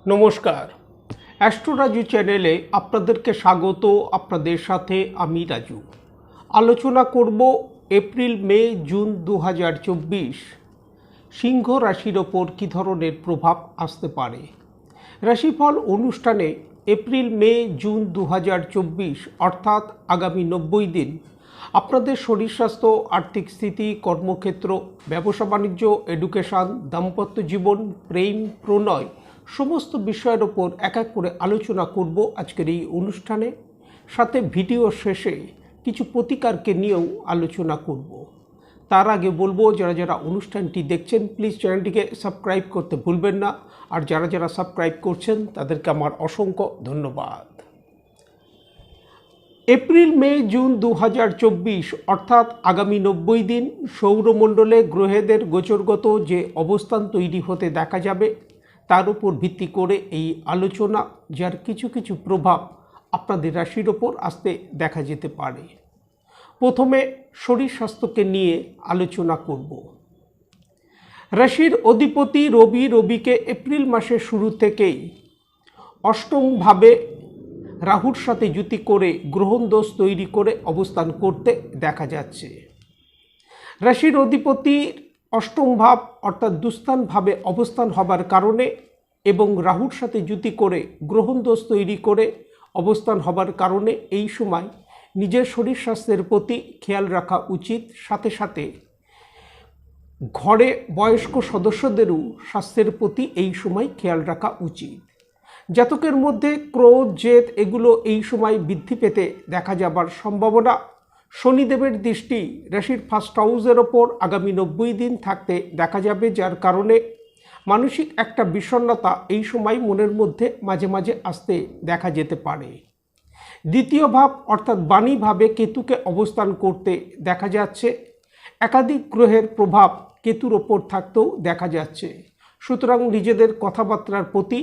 নমস্কার, অ্যাস্ট্রোরাজু চ্যানেলে আপনাদেরকে স্বাগত। আপনাদের সাথে আমি রাজু। আলোচনা করব এপ্রিল, মে, জুন 2024 সিংহ রাশির ওপর কী ধরনের প্রভাব আসতে পারে। রাশিফল অনুষ্ঠানে এপ্রিল, মে, জুন 2024 অর্থাৎ আগামী 90 দিন আপনাদের শরীর স্বাস্থ্য, আর্থিক স্থিতি, কর্মক্ষেত্র, ব্যবসা বাণিজ্য, এডুকেশন, দাম্পত্য জীবন, প্রেম, প্রণয় সমস্ত বিষয়ের ওপর এক এক করে আলোচনা করব আজকের এই অনুষ্ঠানে। সাথে ভিডিও শেষে কিছু প্রতিকারকে নিয়েও আলোচনা করব। তার আগে বলবো, যারা যারা অনুষ্ঠানটি দেখছেন প্লিজ চ্যানেলটিকে সাবস্ক্রাইব করতে ভুলবেন না। আর যারা যারা সাবস্ক্রাইব করছেন তাদেরকে আমার অসংখ্য ধন্যবাদ। এপ্রিল, মে, জুন 2024 অর্থাৎ আগামী 90 দিন সৌরমণ্ডলে গ্রহেদের গোচরগত যে অবস্থান তৈরি হতে দেখা যাবে তার উপর ভিত্তি করে এই আলোচনা, যার কিছু কিছু প্রভাব আপনাদের রাশির ওপর আসতে দেখা যেতে পারে। প্রথমে শরীর স্বাস্থ্যকে নিয়ে আলোচনা করব। রাশির অধিপতি রবিকে এপ্রিল মাসের শুরু থেকেই অষ্টমভাবে রাহুর সাথে যুতি করে গ্রহণ দোষ তৈরি করে অবস্থান করতে দেখা যাচ্ছে। রাশির অধিপতির অষ্টম ভাব অর্থাৎ দুস্থানভাবে অবস্থান হবার কারণে এবং রাহুর সাথে যুতি করে গ্রহণ দোষ তৈরি করে অবস্থান হবার কারণে এই সময় নিজের শরীর স্বাস্থ্যের প্রতি খেয়াল রাখা উচিত। সাথে সাথে ঘরে বয়স্ক সদস্যদেরও স্বাস্থ্যের প্রতি এই সময় খেয়াল রাখা উচিত। জাতকের মধ্যে ক্রোধ, জেদ এগুলো এই সময় বৃদ্ধি পেতে দেখা যাবার সম্ভাবনা। শনিদেবের দৃষ্টি রাশির ফার্স্ট হাউসের ওপর আগামী 90 দিন থাকতে দেখা যাবে, যার কারণে মানসিক একটা বিষণ্ণতা এই সময় মনের মধ্যে মাঝে মাঝে আসতে দেখা যেতে পারে। দ্বিতীয় ভাব অর্থাৎ বাণী ভাবে কেতুকে অবস্থান করতে দেখা যাচ্ছে। একাধিক গ্রহের প্রভাব কেতুর ওপর থাকতেও দেখা যাচ্ছে। সুতরাং নিজেদের কথাবার্তার প্রতি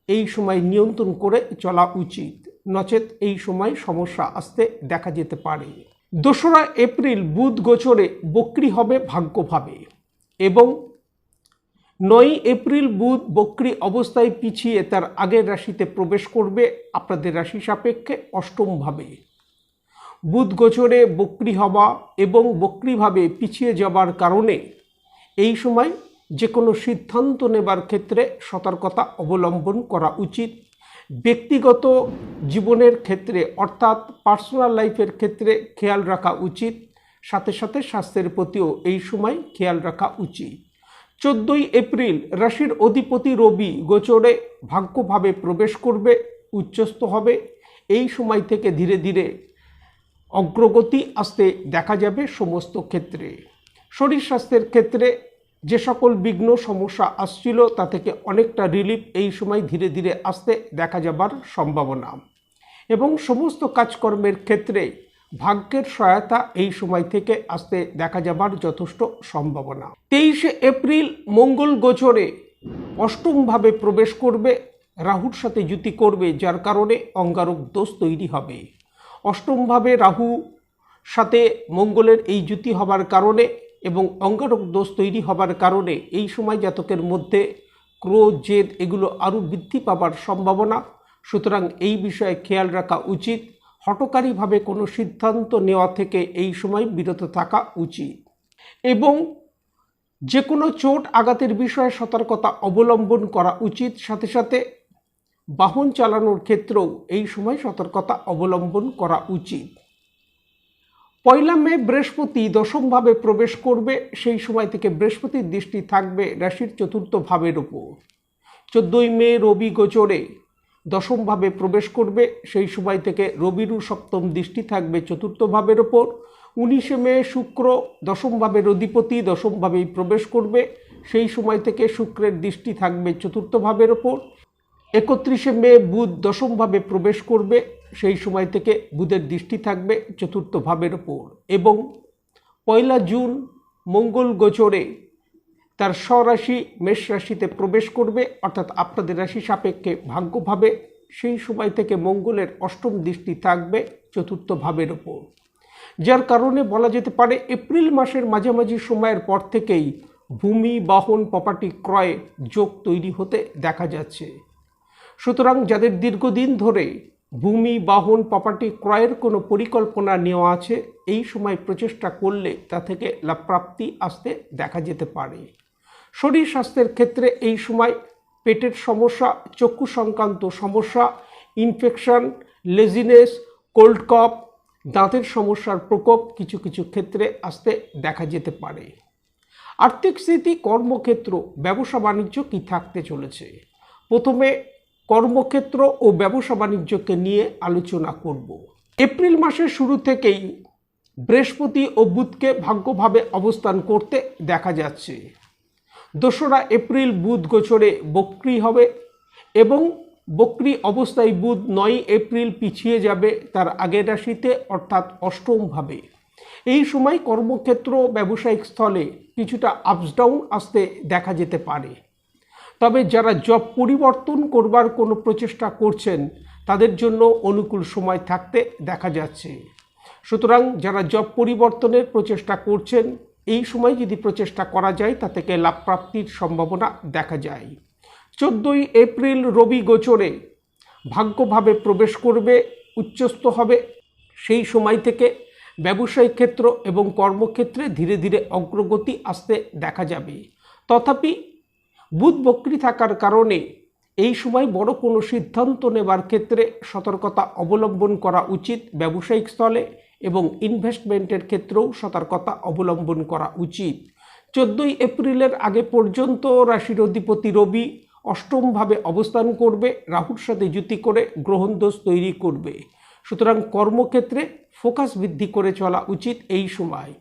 এই সময় নিয়ন্ত্রণ করে চলা উচিত, নচেত এই সময় সমস্যা আসতে দেখা যেতে পারে। 2রা এপ্রিল বুধ গোচরে বক্রী হবে ভাগ্যভাবে এবং 9 এপ্রিল বুধ বক্রী অবস্থায় পিছিয়ে তার আগের রাশিতে প্রবেশ করবে আপনাদের রাশি সাপেক্ষে অষ্টমভাবে। বুধ গোচরে বক্রী হওয়া এবং বক্রীভাবে পিছিয়ে যাবার কারণে এই সময় যে কোনো সিদ্ধান্ত নেবার ক্ষেত্রে সতর্কতা অবলম্বন করা উচিত। ব্যক্তিগত জীবনের ক্ষেত্রে অর্থাৎ পার্সোনাল লাইফের ক্ষেত্রে খেয়াল রাখা উচিত। সাথে সাথে স্বাস্থ্যের প্রতিও এই সময় খেয়াল রাখা উচিত। 14 এপ্রিল রাশির অধিপতি রবি গোচরে ভাগ্যভাবে প্রবেশ করবে, উচ্চস্থ হবে। এই সময় থেকে ধীরে ধীরে অগ্রগতি আসতে দেখা যাবে সমস্ত ক্ষেত্রে। শরীর স্বাস্থ্যের ক্ষেত্রে যে সকল বিঘ্ন সমস্যা আসছিল তা থেকে অনেকটা রিলিফ এই সময় ধীরে ধীরে আসতে দেখা যাবার সম্ভাবনা এবং সমস্ত কাজকর্মের ক্ষেত্রে ভাগ্যের সহায়তা এই সময় থেকে আসতে দেখা যাবার যথেষ্ট সম্ভাবনা। 23 এপ্রিল মঙ্গল গোচরে অষ্টমভাবে প্রবেশ করবে, রাহুর সাথে যুতি করবে, যার কারণে অঙ্গারক দোষ তৈরি হবে। অষ্টমভাবে রাহু সাথে মঙ্গলের এই যুতি হবার কারণে এবং অঙ্গারক দোষ তৈরি হবার কারণে এই সময় জাতকের মধ্যে ক্রোধ, জেদ এগুলো আরও বৃদ্ধি পাবার সম্ভাবনা। সুতরাং এই বিষয়ে খেয়াল রাখা উচিত। হঠকারীভাবে কোনো সিদ্ধান্ত নেওয়া থেকে এই সময় বিরত থাকা উচিত এবং যে কোনো চোট আঘাতের বিষয়ে সতর্কতা অবলম্বন করা উচিত। সাথে সাথে বাহন চালানোর ক্ষেত্রেও এই সময় সতর্কতা অবলম্বন করা উচিত। 1 মে বৃহস্পতি দশমভাবে প্রবেশ করবে, সেই সময় থেকে বৃহস্পতির দৃষ্টি থাকবে রাশির চতুর্থ ভাবের ওপর। 14 মে রবি গোচরে দশমভাবে প্রবেশ করবে, সেই সময় থেকে রবিরও সপ্তম দৃষ্টি থাকবে চতুর্থ ভাবের ওপর। 19 মে শুক্র দশমভাবের অধিপতি দশমভাবেই প্রবেশ করবে, সেই সময় থেকে শুক্রের দৃষ্টি থাকবে চতুর্থ ভাবের ওপর। 31 মে বুধ দশমভাবে প্রবেশ করবে, সেই সময় থেকে বুধের দৃষ্টি থাকবে চতুর্থ ভাবের ওপর এবং 1 জুন মঙ্গল গোচরে তার স্বরাশি মেষ রাশিতে প্রবেশ করবে, অর্থাৎ আপনাদের রাশি সাপেক্ষে ভাগ্যভাবে। সেই সময় থেকে মঙ্গলের অষ্টম দৃষ্টি থাকবে চতুর্থ ভাবের ওপর, যার কারণে বলা যেতে পারে এপ্রিল মাসের মাঝামাঝি সময়ের পর থেকেই ভূমি, বাহন, প্রপার্টি ক্রয় যোগ তৈরি হতে দেখা যাচ্ছে। সুতরাং যাদের দীর্ঘদিন ধরে ভূমি, বাহন, প্রপার্টি ক্রয়ের কোনো পরিকল্পনা নেওয়া আছে, এই সময় প্রচেষ্টা করলে তা থেকে লাভপ্রাপ্তি আসতে দেখা যেতে পারে। শরীর স্বাস্থ্যের ক্ষেত্রে এই সময় পেটের সমস্যা, চক্ষু সংক্রান্ত সমস্যা, ইনফেকশন, লেজিনেস, কোল্ড কফ, দাঁতের সমস্যার প্রকোপ কিছু কিছু ক্ষেত্রে আসতে দেখা যেতে পারে। আর্থিক স্থিতি, কর্মক্ষেত্র, ব্যবসা বাণিজ্য কী থাকতে চলেছে? প্রথমে কর্মক্ষেত্র ও ব্যবসা বাণিজ্যকে নিয়ে আলোচনা করব। এপ্রিল মাসের শুরু থেকেই বৃহস্পতি ও বুধকে ভাগ্যভাবে অবস্থান করতে দেখা যাচ্ছে। 2রা এপ্রিল বুধ গোচরে বক্রী হবে এবং বক্রী অবস্থায় বুধ 9 এপ্রিল পিছিয়ে যাবে তার আগের রাশিতে, অর্থাৎ অষ্টমভাবে। এই সময় কর্মক্ষেত্র, ব্যবসায়িক স্থলে কিছুটা আপস ডাউন আসতে দেখা যেতে পারে। তবে যারা জব পরিবর্তন করবার কোনো প্রচেষ্টা করছেন তাদের জন্য অনুকূল সময় থাকতে দেখা যাচ্ছে। সুতরাং যারা জব পরিবর্তনের প্রচেষ্টা করছেন, এই সময় যদি প্রচেষ্টা করা যায় তা থেকে লাভ প্রাপ্তির সম্ভাবনা দেখা যায়। 14ই এপ্রিল রবি গোচরে ভাগ্যভাবে প্রবেশ করবে, উচ্চস্থ হবে। সেই সময় থেকে ব্যবসায়িক ক্ষেত্র এবং কর্মক্ষেত্রে ধীরে ধীরে অগ্রগতি আসতে দেখা যাবে। তথাপি বুধ বক্রী থাকার কারণে এই সময় বড় কোনো সিদ্ধান্ত নেবার ক্ষেত্রে সতর্কতা অবলম্বন করা উচিত। ব্যবসায়িক স্থলে এবং ইনভেস্টমেন্টের ক্ষেত্রেও সতর্কতা অবলম্বন করা উচিত। 14ই এপ্রিলের আগে পর্যন্ত রাশির অধিপতি রবি অষ্টমভাবে অবস্থান করবে, রাহুর সাথে যুতি করে গ্রহণ দোষ তৈরি করবে। সুতরাং কর্মক্ষেত্রে ফোকাস বৃদ্ধি করে চলা উচিত এই সময়।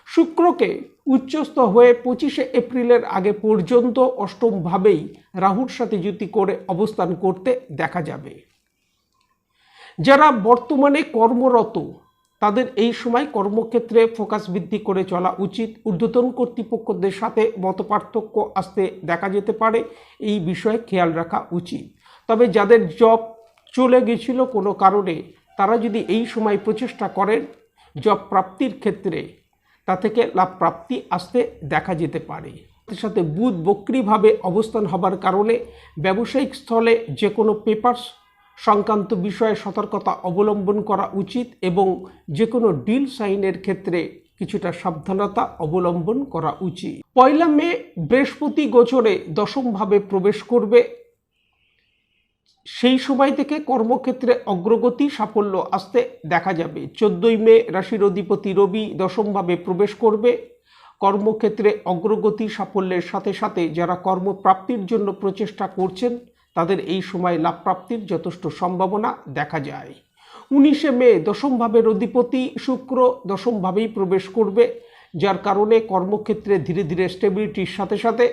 শুক্রকে উচ্চস্থ হয়ে 25শে এপ্রিলের আগে পর্যন্ত অষ্টমভাবেই রাহুর সাথে যুতি করে অবস্থান করতে দেখা যাবে। যারা বর্তমানে কর্মরত তাদের এই সময় কর্মক্ষেত্রে ফোকাস বৃদ্ধি করে চলা উচিত। ঊর্ধ্বতন কর্তৃপক্ষদের সাথে মতপার্থক্য আসতে দেখা যেতে পারে, এই বিষয়ে খেয়াল রাখা উচিত। তবে যাদের জব চলে গেছিল কোনো কারণে, তারা যদি এই সময় প্রচেষ্টা করেন জব প্রাপ্তির ক্ষেত্রে, তা থেকে লাভ প্রাপ্তি আসতে দেখা যেতে পারে। তার সাথে বুধ বক্রীভাবে অবস্থান হবার কারণে ব্যবসায়িক স্থলে যে কোনো পেপারস সংক্রান্ত বিষয়ে সতর্কতা অবলম্বন করা উচিত এবং যে কোনো ডিল সাইনের ক্ষেত্রে কিছুটা সাবধানতা অবলম্বন করা উচিত। 1 মে বৃহস্পতি গোচরে দশমভাবে প্রবেশ করবে। সেই সময় থেকে কর্মক্ষেত্রে অগ্রগতি, সাফল্য আসতে দেখা যাবে। 14ই মে রাশির অধিপতি রবি দশমভাবে প্রবেশ করবে। কর্মক্ষেত্রে অগ্রগতি, সাফল্যের সাথে সাথে যারা কর্মপ্রাপ্তির জন্য প্রচেষ্টা করছেন তাদের এই সময় লাভ প্রাপ্তির যথেষ্ট সম্ভাবনা দেখা যায়। 19শে মে দশমভাবের অধিপতি শুক্র দশমভাবেই প্রবেশ করবে, যার কারণে কর্মক্ষেত্রে ধীরে ধীরে স্টেবিলিটির সাথে সাথে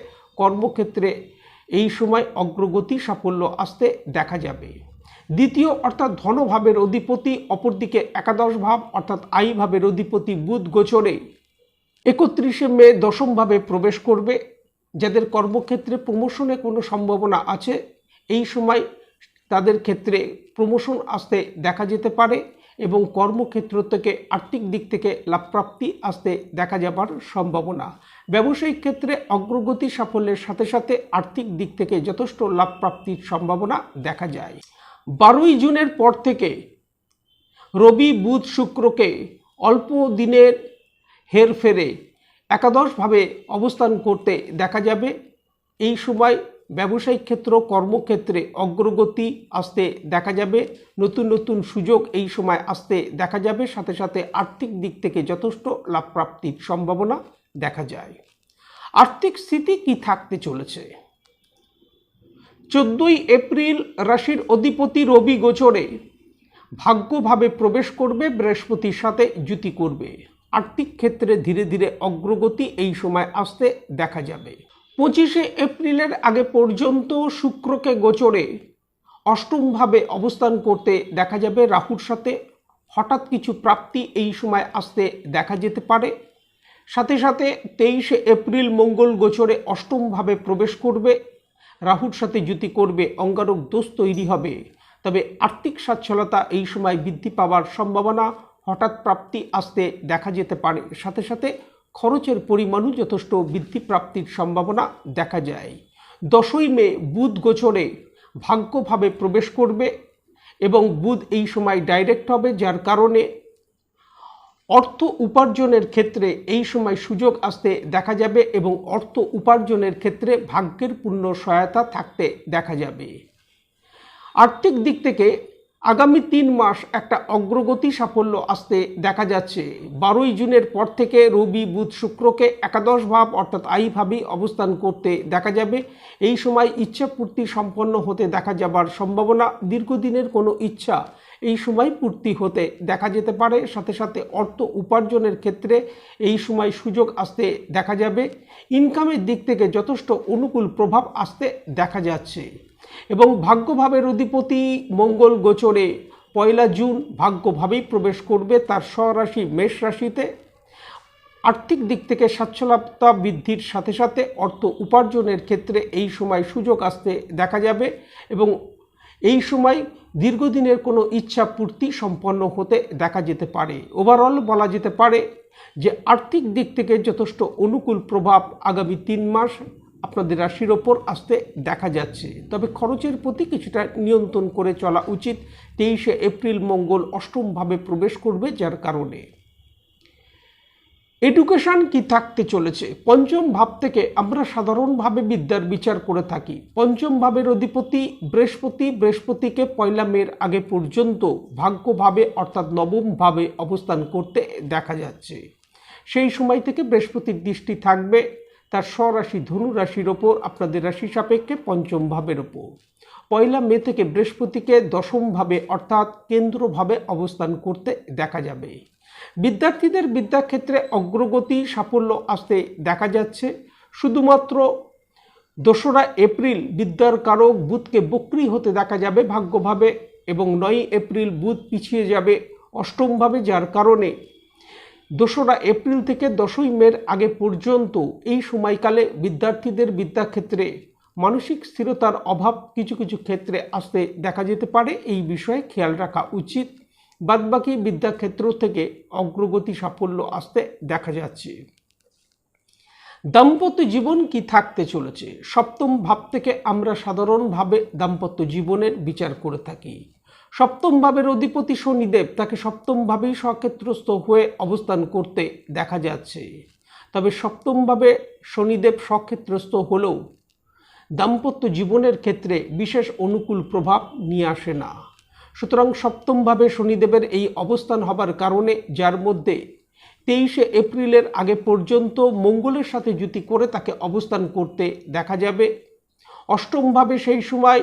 কর্মক্ষেত্রে এই সময় অগ্রগতি, সাফল্য আসতে দেখা যাবে। দ্বিতীয় অর্থাৎ ধনভাবের অধিপতি, অপরদিকে একাদশ ভাব অর্থাৎ আয় ভাবের অধিপতি বুধ গোচরে 31শে মে দশমভাবে প্রবেশ করবে। যাদের কর্মক্ষেত্রে প্রমোশনে কোনো সম্ভাবনা আছে, এই সময় তাদের ক্ষেত্রে প্রমোশন আসতে দেখা যেতে পারে এবং কর্মক্ষেত্র থেকে আর্থিক দিক থেকে লাভপ্রাপ্তি আসতে দেখা যাবার সম্ভাবনা। ব্যবসায়িক ক্ষেত্রে অগ্রগতি, সাফল্যের সাথে সাথে আর্থিক দিক থেকে যথেষ্ট লাভপ্রাপ্তির সম্ভাবনা দেখা যায়। 12ই জুনের পর থেকে রবি, বুধ, শুক্রকে অল্প দিনের হেরফেরে একাদশভাবে অবস্থান করতে দেখা যাবে। এই সময় ব্যবসায়িক ক্ষেত্র, কর্মক্ষেত্রে অগ্রগতি আসতে দেখা যাবে। নতুন নতুন সুযোগ এই সময় আসতে দেখা যাবে, সাথে সাথে আর্থিক দিক থেকে যথেষ্ট লাভ প্রাপ্তির সম্ভাবনা দেখা যায়। আর্থিক স্থিতি কি থাকতে চলেছে? 14ই এপ্রিল রাশির অধিপতি রবি গোচরে ভাগ্যভাবে প্রবেশ করবে, বৃহস্পতির সাথে যুতি করবে। আর্থিক ক্ষেত্রে ধীরে ধীরে অগ্রগতি এই সময় আসতে দেখা যাবে। 25শে এপ্রিলের আগে পর্যন্ত শুক্রকে গোচরে অষ্টমভাবে অবস্থান করতে দেখা যাবে রাহুর সাথে। হঠাৎ কিছু প্রাপ্তি এই সময় আসতে দেখা যেতে পারে। সাথে সাথে 23শে এপ্রিল মঙ্গল গোচরে অষ্টমভাবে প্রবেশ করবে, রাহুর সাথে যুতি করবে, অঙ্গারক দোষ তৈরি হবে। তবে আর্থিক সচ্ছলতা এই সময় বৃদ্ধি পাওয়ার সম্ভাবনা, হঠাৎ প্রাপ্তি আসতে দেখা যেতে পারে। সাথে সাথে খরচের পরিমাণও যথেষ্ট বৃদ্ধি প্রাপ্তির সম্ভাবনা দেখা যায়। 10ই মে বুধ গোচরে ভাগ্যভাবে প্রবেশ করবে এবং বুধ এই সময় ডাইরেক্ট হবে, যার কারণে অর্থ উপার্জনের ক্ষেত্রে এই সময় সুযোগ আসতে দেখা যাবে এবং অর্থ উপার্জনের ক্ষেত্রে ভাগ্যের পূর্ণ সহায়তা থাকতে দেখা যাবে। আর্থিক দিক থেকে আগামী 3 মাস একটা অগ্রগতি সাফল্য আসতে দেখা যাচ্ছে। 12ই জুনের পর থেকে রবি বুধ শুক্রকে একাদশ ভাব অর্থাৎ আয়ভাবেই অবস্থান করতে দেখা যাবে। এই সময় ইচ্ছা পূর্তি সম্পন্ন হতে দেখা যাবার সম্ভাবনা, দীর্ঘদিনের কোনো ইচ্ছা এই সময় পূর্তি হতে দেখা যেতে পারে। সাথে সাথে অর্থ উপার্জনের ক্ষেত্রে এই সময় সুযোগ আসতে দেখা যাবে। ইনকামের দিক থেকে যথেষ্ট অনুকূল প্রভাব আসতে দেখা যাচ্ছে এবং ভাগ্যভাবের অধিপতি মঙ্গল গোচরে 1 জুন ভাগ্যভাবেই প্রবেশ করবে তার স্বরাশি মেষ রাশিতে। আর্থিক দিক থেকে সচ্ছলতা বৃদ্ধির সাথে সাথে অর্থ উপার্জনের ক্ষেত্রে এই সময় সুযোগ আসতে দেখা যাবে এবং এই সময় দীর্ঘদিনের কোনো ইচ্ছা পূর্তি সম্পন্ন হতে দেখা যেতে পারে। ওভারঅল বলা যেতে পারে যে আর্থিক দিক থেকে যথেষ্ট অনুকূল প্রভাব আগামী 3 মাস আপনাদের রাশির ওপর আসতে দেখা যাচ্ছে। তবে খরচের প্রতি কিছুটা নিয়ন্ত্রণ করে চলা উচিত। 23শে এপ্রিল মঙ্গল অষ্টমভাবে প্রবেশ করবে, যার কারণে এডুকেশন কি থাকতে চলেছে। পঞ্চম ভাব থেকে আমরা সাধারণভাবে বিদ্যার বিচার করে থাকি। পঞ্চম ভাবের অধিপতি বৃহস্পতিকে 1 মের আগে পর্যন্ত ভাগ্যভাবে অর্থাৎ নবম ভাবে অবস্থান করতে দেখা যাচ্ছে। সেই সময় থেকে বৃহস্পতির দৃষ্টি থাকবে তার স্বরাশি ধনু রাশির ওপর, আপনাদের রাশি সাপেক্ষে পঞ্চম ভাবের ওপর। 1 মে থেকে বৃহস্পতিকে দশমভাবে অর্থাৎ কেন্দ্রভাবে অবস্থান করতে দেখা যাবে। বিদ্যার্থীদের বিদ্যাক্ষেত্রে অগ্রগতি সাফল্য আসতে দেখা যাচ্ছে। শুধুমাত্র 2রা এপ্রিল বিদ্যার কারক বুধকে বক্রী হতে দেখা যাবে ভাগ্যভাবে এবং 9 এপ্রিল বুধ পিছিয়ে যাবে অষ্টমভাবে, যার কারণে 2রা এপ্রিল থেকে 10ই মের আগে পর্যন্ত এই সময়কালে বিদ্যার্থীদের বিদ্যাক্ষেত্রে মানসিক স্থিরতার অভাব কিছু কিছু ক্ষেত্রে আসতে দেখা যেতে পারে। এই বিষয়ে খেয়াল রাখা উচিত। বাদবাকি বিদ্যাক্ষেত্র থেকে অগ্রগতি সাফল্য আসতে দেখা যাচ্ছে। দাম্পত্য জীবন কি থাকতে চলেছে। সপ্তম ভাব থেকে আমরা সাধারণভাবে দাম্পত্য জীবনের বিচার করে থাকি। সপ্তম ভাবের অধিপতি শনিদেব তাকে সপ্তম ভাবেই স্বক্ষেত্রস্থ হয়ে অবস্থান করতে দেখা যাচ্ছে। তবে সপ্তম ভাবে শনিদেব স্বক্ষেত্রস্থ হলেও দাম্পত্য জীবনের ক্ষেত্রে বিশেষ অনুকূল প্রভাব নিয়ে আসে না। সুতরাং সপ্তম ভাবে শনিদেবের এই অবস্থান হবার কারণে, যার মধ্যে 23শে এপ্রিলের আগে পর্যন্ত মঙ্গলের সাথে যুতি করে তাকে অবস্থান করতে দেখা যাবে। অষ্টমভাবে সেই সময়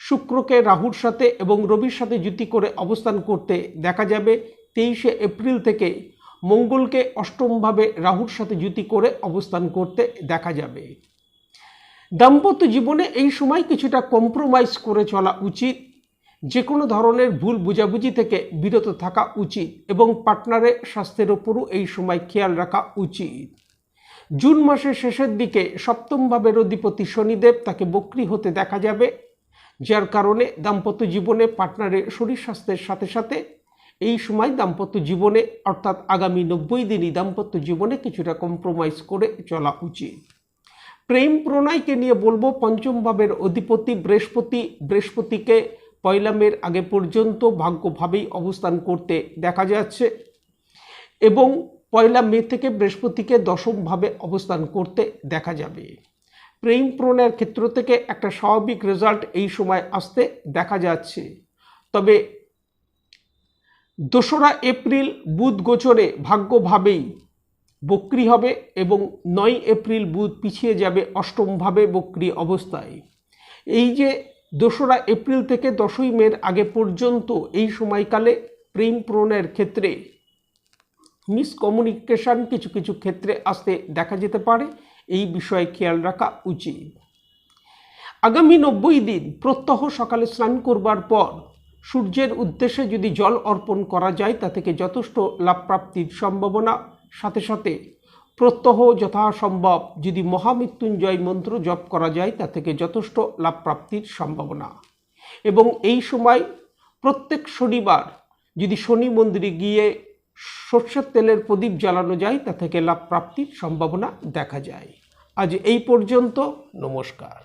শুক্রকে রাহুর সাথে এবং রবির সাথে যুতি করে অবস্থান করতে দেখা যাবে। 23শে এপ্রিল থেকে মঙ্গলকে অষ্টমভাবে রাহুর সাথে যুতি করে অবস্থান করতে দেখা যাবে। দাম্পত্য জীবনে এই সময় কিছুটা কম্প্রোমাইজ করে চলা উচিত। যে কোনো ধরনের ভুল বুঝাবুঝি থেকে বিরত থাকা উচিত এবং পার্টনারের স্বাস্থ্যের ওপরও এই সময় খেয়াল রাখা উচিত। জুন মাসের শেষের দিকে সপ্তম ভাবের অধিপতি শনিদেব তাকে বক্রী হতে দেখা যাবে, যার কারণে দাম্পত্য জীবনে পার্টনারের শরীর স্বাস্থ্যের সাথে সাথে এই সময় দাম্পত্য জীবনে অর্থাৎ আগামী 90 দিনই দাম্পত্য জীবনে কিছুটা কম্প্রোমাইজ করে চলা উচিত। প্রেম প্রণয়কে নিয়ে বলবো, পঞ্চম ভাবের অধিপতি বৃহস্পতিকে 1 মের আগে পর্যন্ত ভাগ্যভাবেই অবস্থান করতে দেখা যাচ্ছে এবং 1 মে থেকে বৃহস্পতিকে দশমভাবে অবস্থান করতে দেখা যাবে। প্রেম প্রণয়ের ক্ষেত্র থেকে একটা স্বাভাবিক রেজাল্ট এই সময় আসতে দেখা যাচ্ছে। তবে 2রা এপ্রিল বুধ গোচরে ভাগ্যভাবেই বক্রী হবে এবং 9 এপ্রিল বুধ পিছিয়ে যাবে অষ্টমভাবে বক্রী অবস্থায়। এই যে 2রা এপ্রিল থেকে 10ই মের আগে পর্যন্ত এই সময়কালে প্রেম প্রণয়ের ক্ষেত্রে মিসকমিউনিকেশন কিছু কিছু ক্ষেত্রে আসতে দেখা যেতে পারে। এই বিষয়ে খেয়াল রাখা উচিত। আগামী 90 দিন প্রত্যহ সকালে স্নান করবার পর সূর্যের উদ্দেশ্যে যদি জল অর্পণ করা যায় তা থেকে যথেষ্ট লাভ প্রাপ্তির সম্ভাবনা। সাথে সাথে প্রত্যহ যথাসম্ভব যদি মহামৃত্যুঞ্জয় মন্ত্র জপ করা যায় তা থেকে যথেষ্ট লাভ প্রাপ্তির সম্ভাবনা। এবং এই সময় প্রত্যেক শনিবার যদি শনি মন্দিরে গিয়ে সরষের তেলের প্রদীপ জ্বালানো যায় তা থেকে লাভ প্রাপ্তির সম্ভাবনা দেখা যায়। আজ এই পর্যন্ত। নমস্কার।